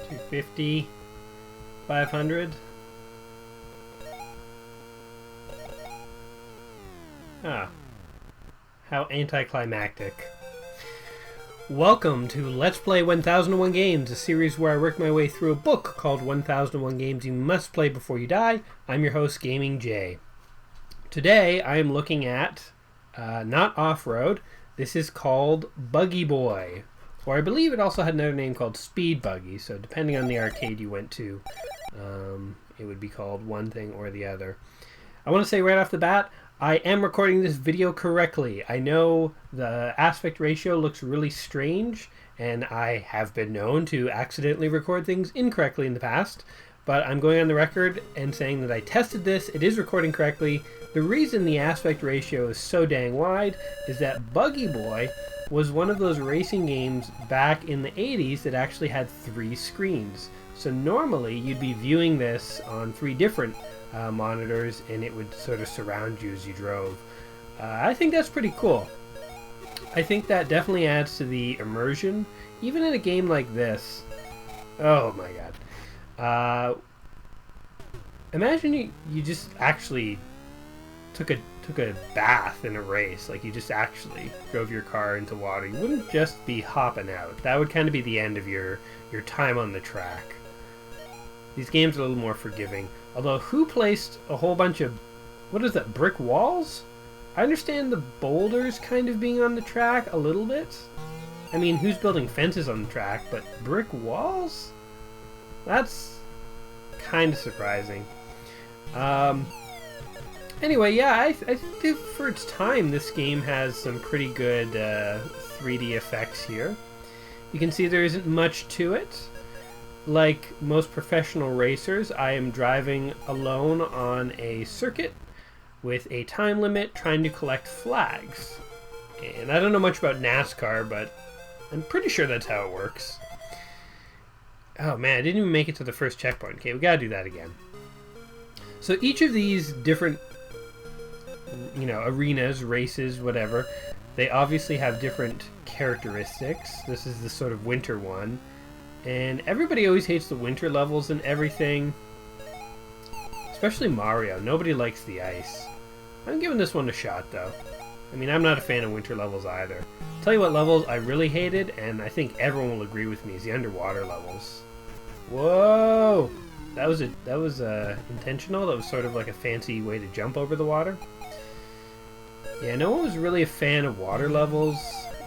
250, 500. Ah, how anticlimactic. Welcome to Let's Play 1001 Games, a series where I work my way through a book called 1001 Games You Must Play Before You Die. I'm your host, Gaming Jay. Today, I am looking at, not Off-Road, this is called Buggy Boy. Or I believe it also had another name called Speed Buggy, so depending on the arcade you went to, it would be called one thing or the other. I want to say right off the bat, I am recording this video correctly. I know the aspect ratio looks really strange, and I have been known to accidentally record things incorrectly in the past, but I'm going on the record and saying that I tested this, it is recording correctly. The reason the aspect ratio is so dang wide is that Buggy Boy was one of those racing games back in the 80s that actually had 3 screens. So normally you'd be viewing this on 3 different monitors, and it would sort of surround you as you drove. I think that's pretty cool. I think that definitely adds to the immersion, even in a game like this. Oh my god. Imagine you just actually took a bath in a race, like you just actually drove your car into water. You wouldn't just be hopping out. That would kind of be the end of your time on the track. These games are a little more forgiving. Although, who placed a whole bunch of, what is that, brick walls? I understand the boulders kind of being on the track a little bit. I mean, who's building fences on the track, but brick walls? That's kind of surprising. Anyway, yeah, I think for its time, this game has some pretty good 3D effects here. You can see there isn't much to it. Like most professional racers, I am driving alone on a circuit with a time limit trying to collect flags. And I don't know much about NASCAR, but I'm pretty sure that's how it works. Oh man, I didn't even make it to the first checkpoint. Okay, we gotta do that again. So each of these different, arenas, races, whatever, they obviously have different characteristics. This is the sort of winter one. And everybody always hates the winter levels and everything. Especially Mario. Nobody likes the ice. I'm giving this one a shot, though. I mean, I'm not a fan of winter levels either. I'll tell you what levels I really hated, and I think everyone will agree with me, is the underwater levels. Whoa! That was intentional. That was sort of like a fancy way to jump over the water. Yeah, no one was really a fan of water levels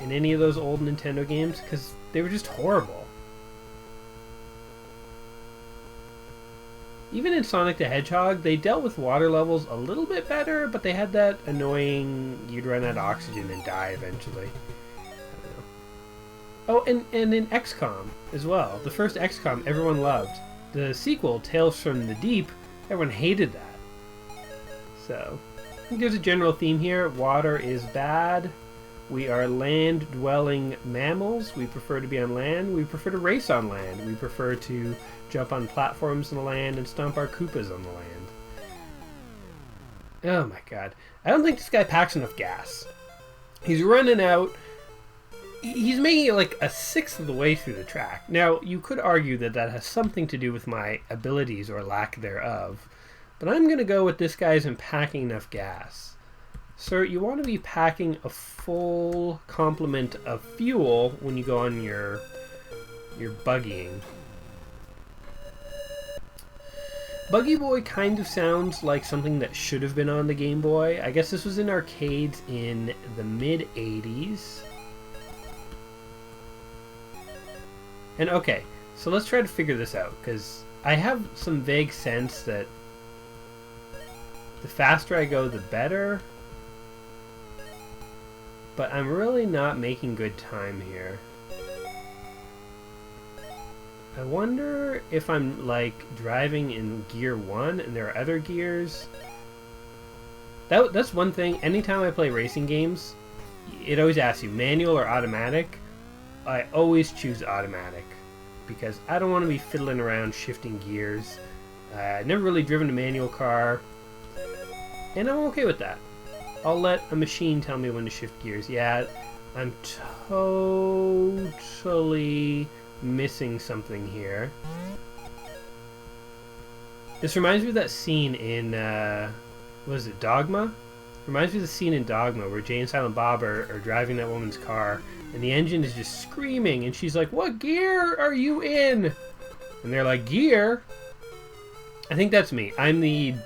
in any of those old Nintendo games, because they were just horrible. Even in Sonic the Hedgehog, they dealt with water levels a little bit better, but they had that annoying, you'd run out of oxygen and die eventually. Oh, and in XCOM as well. The first XCOM everyone loved. The sequel, Tales from the Deep, everyone hated that. So, I think there's a general theme here. Water is bad. We are land-dwelling mammals. We prefer to be on land. We prefer to race on land. We prefer to jump on platforms on the land and stomp our Koopas on the land. Oh my god. I don't think this guy packs enough gas. He's running out. He's making it like a sixth of the way through the track. Now, you could argue that that has something to do with my abilities or lack thereof, but I'm going to go with this guy isn't packing enough gas. Sir, you want to be packing a full complement of fuel when you go on your buggying. Buggy Boy kind of sounds like something that should have been on the Game Boy. I guess this was in arcades in the mid-80s. And okay, so let's try to figure this out, because I have some vague sense that the faster I go, the better. But I'm really not making good time here. I wonder if I'm like driving in gear 1 and there are other gears. That's one thing. Anytime I play racing games, it always asks you manual or automatic. I always choose automatic because I don't want to be fiddling around shifting gears. I've never really driven a manual car, and I'm okay with that. I'll let a machine tell me when to shift gears. Yeah, I'm totally missing something here. This reminds me of that scene in, what is it, Dogma? Reminds me of the scene in Dogma where Jay and Silent Bob are driving that woman's car, and the engine is just screaming, and she's like, "What gear are you in?" And they're like, "Gear?" I think that's me. I'm the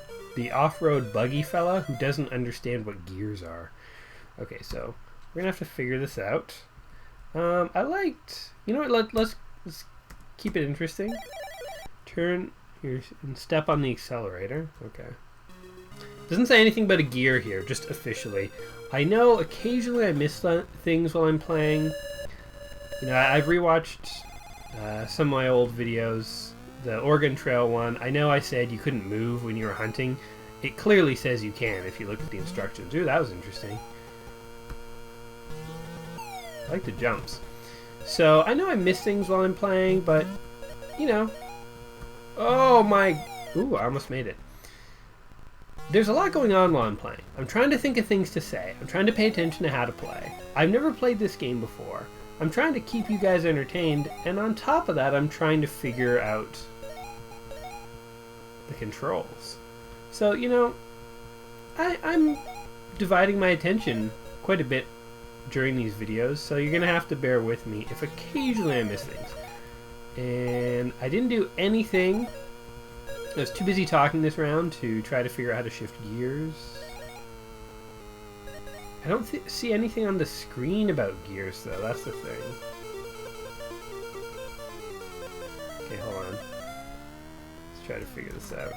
off-road buggy fella who doesn't understand what gears are. Okay, so we're gonna have to figure this out. I liked, you know what? Let's keep it interesting. Turn here and step on the accelerator. Okay. Doesn't say anything about a gear here, just officially. I know occasionally I miss things while I'm playing. You know, I've rewatched some of my old videos. The Oregon Trail one, I know I said you couldn't move when you were hunting. It clearly says you can if you look at the instructions. Ooh, that was interesting. I like the jumps. So, I know I miss things while I'm playing, but, you know. Oh my... Ooh, I almost made it. There's a lot going on while I'm playing. I'm trying to think of things to say. I'm trying to pay attention to how to play. I've never played this game before. I'm trying to keep you guys entertained, and on top of that, I'm trying to figure out the controls. So, you know, I'm dividing my attention quite a bit during these videos, so you're gonna have to bear with me if occasionally I miss things. And I didn't do anything. I was too busy talking this round to try to figure out how to shift gears. I don't see anything on the screen about gears, though. That's the thing. Okay, hold on. Let's try to figure this out.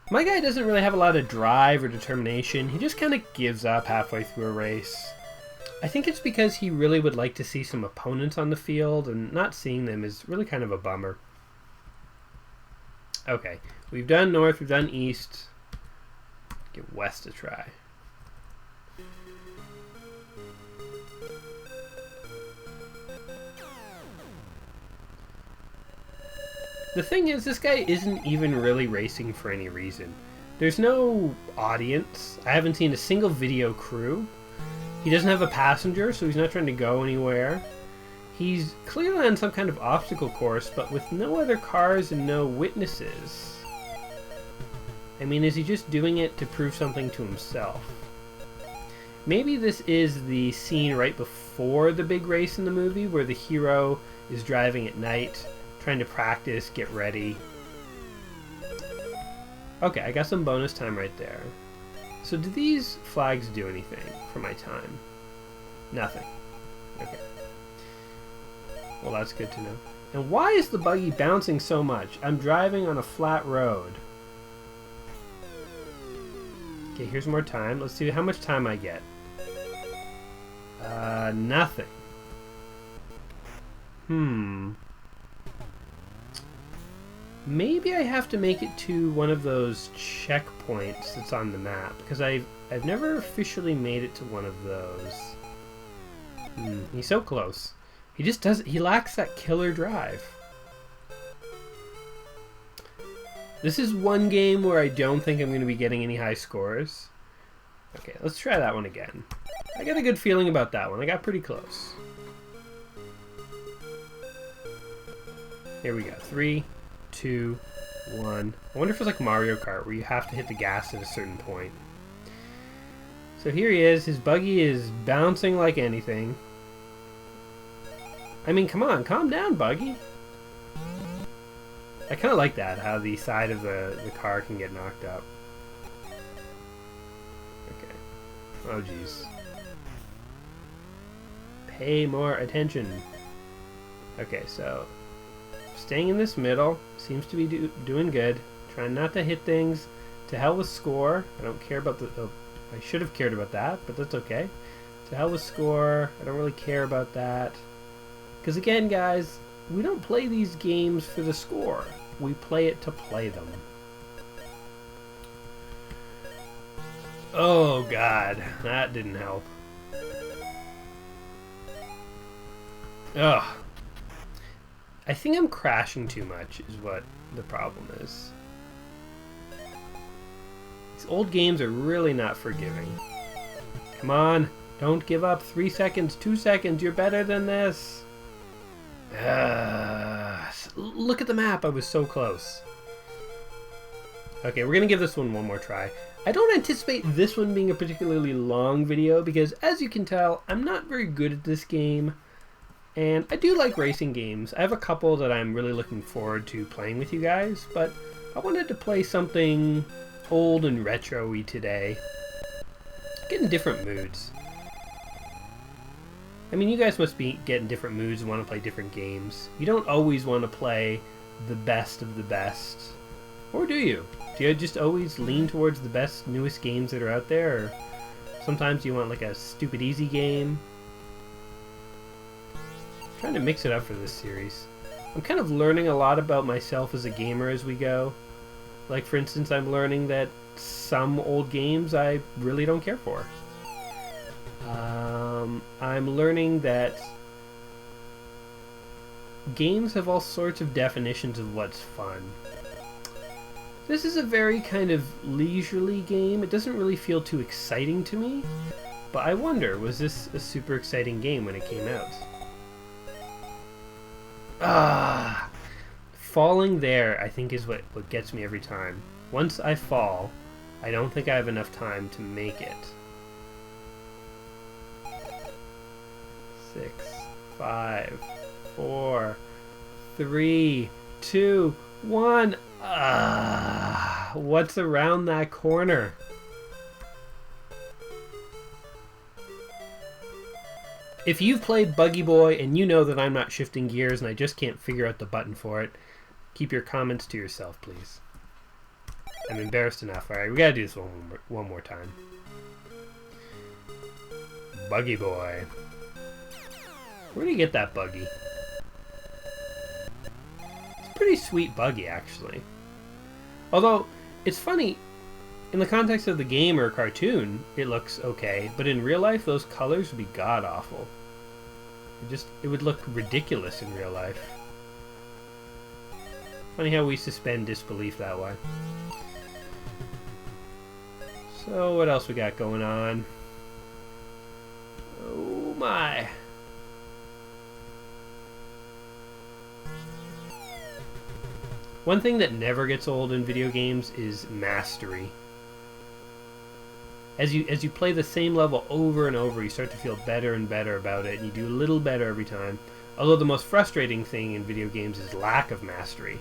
My guy doesn't really have a lot of drive or determination. He just kind of gives up halfway through a race. I think it's because he really would like to see some opponents on the field, and not seeing them is really kind of a bummer. Okay, we've done north, we've done east. Get west a try. The thing is, this guy isn't even really racing for any reason. There's no audience. I haven't seen a single video crew. He doesn't have a passenger, so he's not trying to go anywhere. He's clearly on some kind of obstacle course, but with no other cars and no witnesses. I mean, is he just doing it to prove something to himself? Maybe this is the scene right before the big race in the movie, where the hero is driving at night, trying to practice, get ready. Okay, I got some bonus time right there. So do these flags do anything for my time? Nothing. Okay. Well, that's good to know. And why is the buggy bouncing so much? I'm driving on a flat road. Okay, here's more time. Let's see how much time I get. Nothing. Maybe I have to make it to one of those checkpoints that's on the map, because I've never officially made it to one of those. He's so close. He lacks that killer drive. This is one game where I don't think I'm going to be getting any high scores. Okay, let's try that one again. I got a good feeling about that one. I got pretty close. Here we go. 3, 2, 1. I wonder if it's like Mario Kart, where you have to hit the gas at a certain point. So here he is. His buggy is bouncing like anything. I mean, come on, calm down, buggy. I kind of like that, how the side of the car can get knocked up. Okay. Oh, jeez. Pay more attention. Okay, so staying in this middle seems to be doing good. Trying not to hit things. To hell with score. I don't care about the... Oh, I should have cared about that, but that's okay. To hell with score. I don't really care about that. Because again, guys, we don't play these games for the score. We play it to play them. Oh, God. That didn't help. Ugh. I think I'm crashing too much is what the problem is. These old games are really not forgiving. Come on. Don't give up. 3 seconds, 2 seconds. You're better than this. Look at the map. I was so close. Okay, we're going to give this one more try. I don't anticipate this one being a particularly long video because, as you can tell, I'm not very good at this game. And I do like racing games. I have a couple that I'm really looking forward to playing with you guys, but I wanted to play something old and retro-y today. Get in different moods. I mean, you guys must be getting different moods and want to play different games. You don't always want to play the best of the best. Or do you? Do you just always lean towards the best, newest games that are out there? Or sometimes you want like a stupid easy game? I'm trying to mix it up for this series. I'm kind of learning a lot about myself as a gamer as we go. Like, for instance, I'm learning that some old games I really don't care for. I'm learning that games have all sorts of definitions of what's fun. This is a very kind of leisurely game. It doesn't really feel too exciting to me, but I wonder, was this a super exciting game when it came out? Falling there, I think, is what gets me every time. Once I fall, I don't think I have enough time to make it. 6, 5, 4, 3, 2, 1. What's around that corner? If you've played Buggy Boy and you know that I'm not shifting gears and I just can't figure out the button for it, keep your comments to yourself, please. I'm embarrassed enough. Alright, we gotta do this one more time. Buggy Boy. Where do you get that buggy? It's a pretty sweet buggy, actually. Although, it's funny, in the context of the game or cartoon, it looks okay, but in real life, those colors would be god-awful. It would look ridiculous in real life. Funny how we suspend disbelief that way. So, what else we got going on? Oh my. One thing that never gets old in video games is mastery. As you play the same level over and over, you start to feel better and better about it, and you do a little better every time. Although the most frustrating thing in video games is lack of mastery.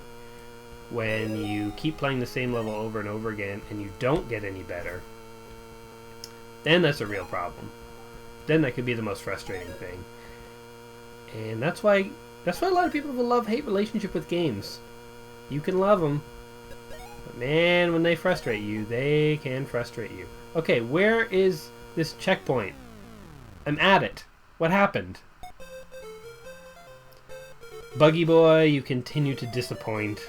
When you keep playing the same level over and over again, and you don't get any better, then that's a real problem. Then that could be the most frustrating thing. And that's why a lot of people have a love-hate relationship with games. You can love them, but man, when they frustrate you, they can frustrate you. Okay, where is this checkpoint? I'm at it. What happened? Buggy Boy, you continue to disappoint.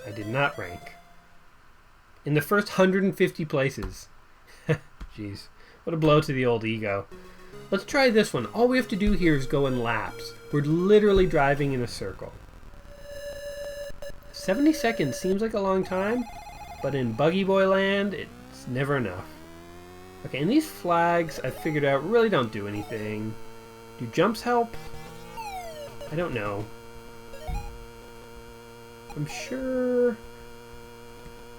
I did not rank. In the first 150 places. Jeez, what a blow to the old ego. Let's try this one. All we have to do here is go in laps. We're literally driving in a circle. 70 seconds seems like a long time, but in Buggy Boy land, it's never enough. Okay, and these flags, I've figured out, really don't do anything. Do jumps help? I don't know. I'm sure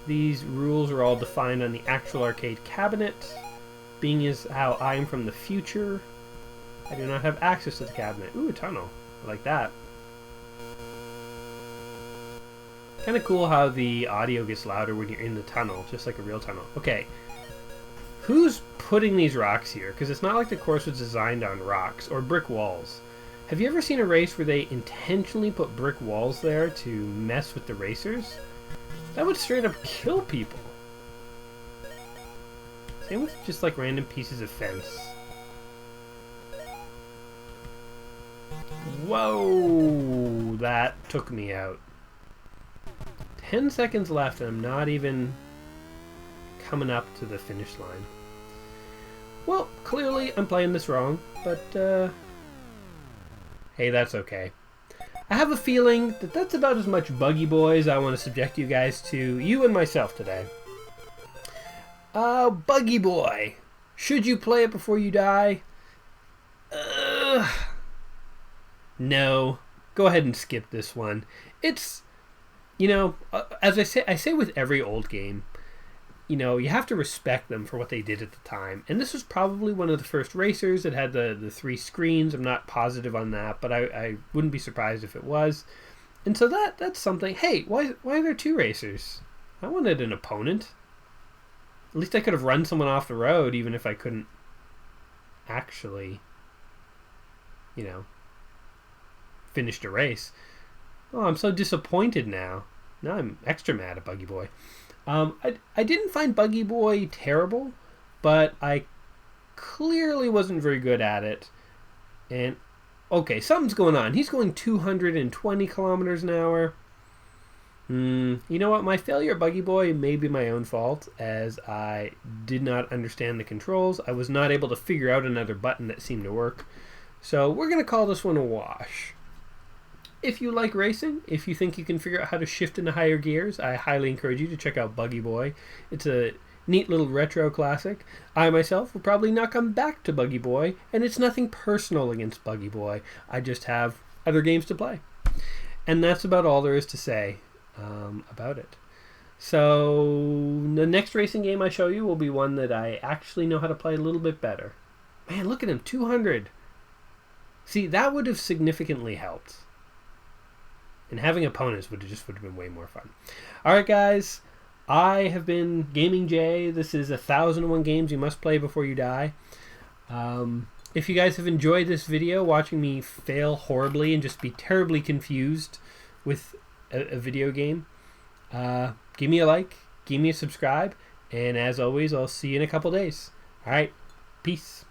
these rules are all defined on the actual arcade cabinet. Being as how I am from the future, I do not have access to the cabinet. Ooh, a tunnel. I like that. Kind of cool how the audio gets louder when you're in the tunnel, just like a real tunnel. Okay, who's putting these rocks here? Because it's not like the course was designed on rocks or brick walls. Have you ever seen a race where they intentionally put brick walls there to mess with the racers? That would straight up kill people. Same with just like random pieces of fence. Whoa, that took me out. 10 seconds left and I'm not even coming up to the finish line. Well, clearly I'm playing this wrong, but hey, that's okay. I have a feeling that that's about as much Buggy Boy as I want to subject you guys to, you and myself today. Buggy Boy. Should you play it before you die? No. Go ahead and skip this one. It's, as I say with every old game, you have to respect them for what they did at the time. And this was probably one of the first racers that had the 3 screens. I'm not positive on that, but I wouldn't be surprised if it was. And so that's something. Hey, why are there 2 racers? I wanted an opponent. At least I could have run someone off the road, even if I couldn't actually, finish the race. Oh, I'm so disappointed now. Now I'm extra mad at Buggy Boy. I didn't find Buggy Boy terrible, but I clearly wasn't very good at it. And, okay, something's going on. He's going 220 kilometers an hour. You know what? My failure at Buggy Boy may be my own fault, as I did not understand the controls. I was not able to figure out another button that seemed to work. So we're going to call this one a wash. If you like racing, if you think you can figure out how to shift into higher gears, I highly encourage you to check out Buggy Boy. It's a neat little retro classic. I myself will probably not come back to Buggy Boy, and it's nothing personal against Buggy Boy. I just have other games to play. And that's about all there is to say about it. So the next racing game I show you will be one that I actually know how to play a little bit better. Man, look at him, 200. See, that would have significantly helped. And having opponents would have been way more fun. Alright guys, I have been Gaming Jay. This is 1001 games you must play before you die. If you guys have enjoyed this video, watching me fail horribly and just be terribly confused with a video game, give me a like, give me a subscribe, and as always, I'll see you in a couple days. Alright, peace.